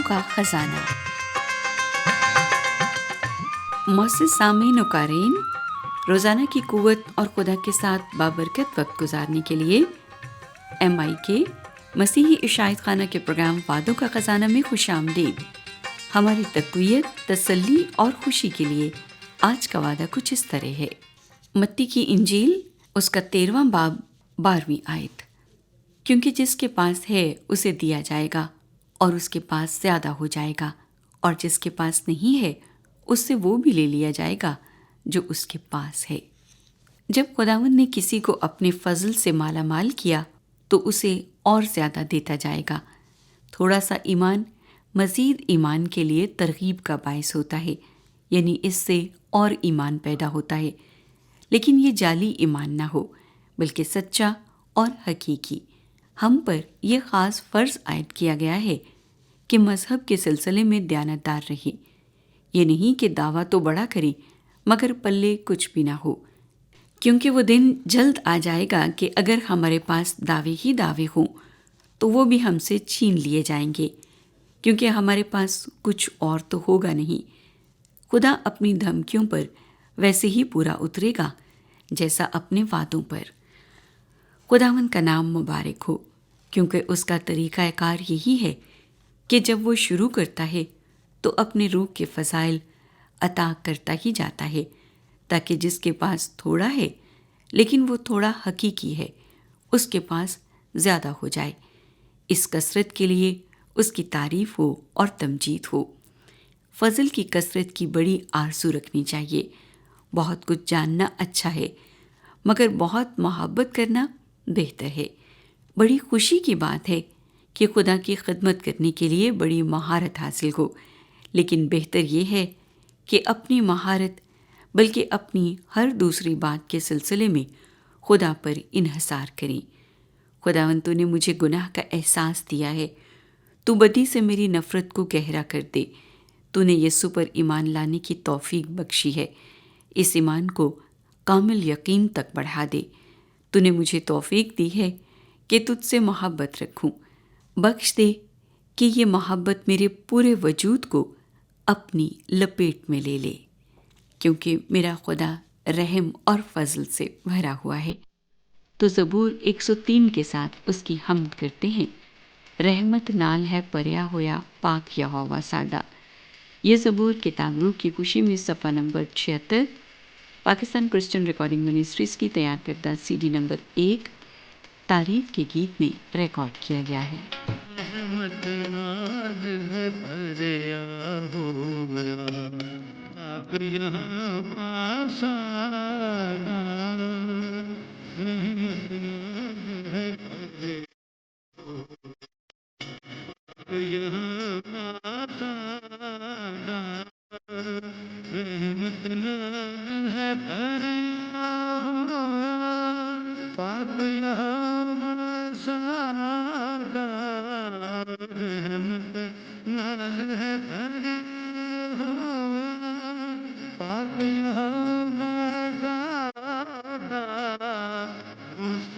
کا خزانہ۔ معزز سامعین و قارئین، روزانہ کی قوت اور خدا کے ساتھ بابرکت وقت گزارنے کے لیے MIK مسیحی عشایت خانہ کے پروگرام وعدوں کا خزانہ میں خوش آمدید۔ ہماری تقویت، تسلی اور خوشی کے لیے آج کا وعدہ کچھ اس طرح ہے۔ متی کی انجیل اس کا 13واں باب 12ویں آیت۔ کیونکہ جس کے پاس ہے اسے دیا جائے گا اور اس کے پاس زیادہ ہو جائے گا، اور جس کے پاس نہیں ہے اس سے وہ بھی لے لیا جائے گا جو اس کے پاس ہے۔ جب خداوند نے کسی کو اپنے فضل سے مالا مال کیا تو اسے اور زیادہ دیتا جائے گا۔ تھوڑا سا ایمان مزید ایمان کے لیے ترغیب کا باعث ہوتا ہے، یعنی اس سے اور ایمان پیدا ہوتا ہے، لیکن یہ جعلی ایمان نہ ہو بلکہ سچا اور حقیقی۔ ہم پر یہ خاص فرض عائد کیا گیا ہے کہ مذہب کے سلسلے میں دیانتدار رہیں۔ یہ نہیں کہ دعویٰ تو بڑا کریں مگر پلے کچھ بھی نہ ہو، کیونکہ وہ دن جلد آ جائے گا کہ اگر ہمارے پاس دعوے ہی دعوے ہوں تو وہ بھی ہم سے چھین لیے جائیں گے، کیونکہ ہمارے پاس کچھ اور تو ہوگا نہیں۔ خدا اپنی دھمکیوں پر ویسے ہی پورا اترے گا جیسا اپنے وعدوں پر۔ خداوند کا نام مبارک ہو، کیونکہ اس کا طریقہ کار یہی ہے کہ جب وہ شروع کرتا ہے تو اپنے روح کے فضائل عطا کرتا ہی جاتا ہے، تاکہ جس کے پاس تھوڑا ہے لیکن وہ تھوڑا حقیقی ہے، اس کے پاس زیادہ ہو جائے۔ اس کثرت کے لیے اس کی تعریف ہو اور تمجید ہو۔ فضل کی کثرت کی بڑی آرزو رکھنی چاہیے۔ بہت کچھ جاننا اچھا ہے مگر بہت محبت کرنا بہتر ہے۔ بڑی خوشی کی بات ہے کہ خدا کی خدمت کرنے کے لیے بڑی مہارت حاصل ہو، لیکن بہتر یہ ہے کہ اپنی مہارت بلکہ اپنی ہر دوسری بات کے سلسلے میں خدا پر انحصار کریں۔ خداوند تو نے مجھے گناہ کا احساس دیا ہے، تو بدی سے میری نفرت کو گہرا کر دے۔ تو نے یسوع پر ایمان لانے کی توفیق بخشی ہے، اس ایمان کو کامل یقین تک بڑھا دے۔ تو نے مجھے توفیق دی ہے کہ تجھ سے محبت رکھوں۔ بخش دے کہ یہ محبت میرے پورے وجود کو اپنی لپیٹ میں لے لے، کیونکہ میرا خدا رحم اور فضل سے بھرا ہوا ہے۔ تو زبور 103 کے ساتھ اس کی حمد کرتے ہیں۔ رحمت نال ہے پریا ہویا پاک یہوہ ساڈا۔ یہ زبور کتاب روح کی خوشی میں صفحہ number 76 Pakistan Christian recording ministries کی تیار کردہ CD نمبر 1 تعریف کے گیت میں ریکارڈ کیا گیا ہے۔ رحمت ناز ہے پریا ہویا پاک یہوہ ساڈا۔ رحمت ناز ہے پریا یہوہ ساڈا۔ رحمت ناز ہے پریا پاک یہوہ ساڈا۔ رحمت ناز ہے پریا پاک یہوہ ساڈا۔ اس